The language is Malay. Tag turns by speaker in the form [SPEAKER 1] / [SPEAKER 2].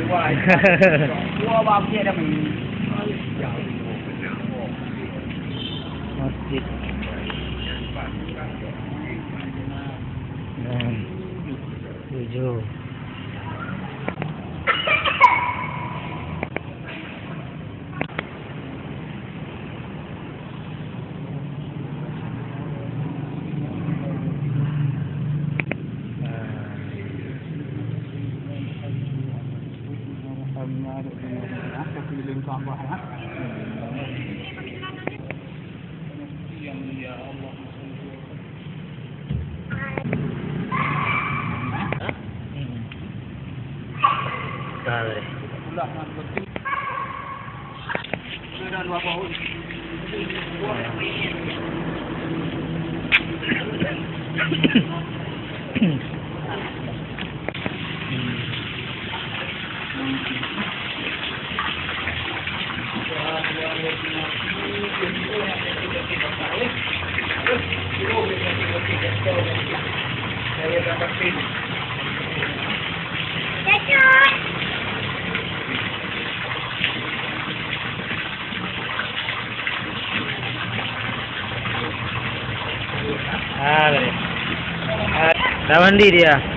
[SPEAKER 1] Dua bagi ada
[SPEAKER 2] Masjid. Dan 7.
[SPEAKER 1] keliling Kaabah ya. Yang ya Allah
[SPEAKER 2] Kali.
[SPEAKER 1] Ulah nak betul. Sudah 2 tahun.
[SPEAKER 2] Dah mandi dia.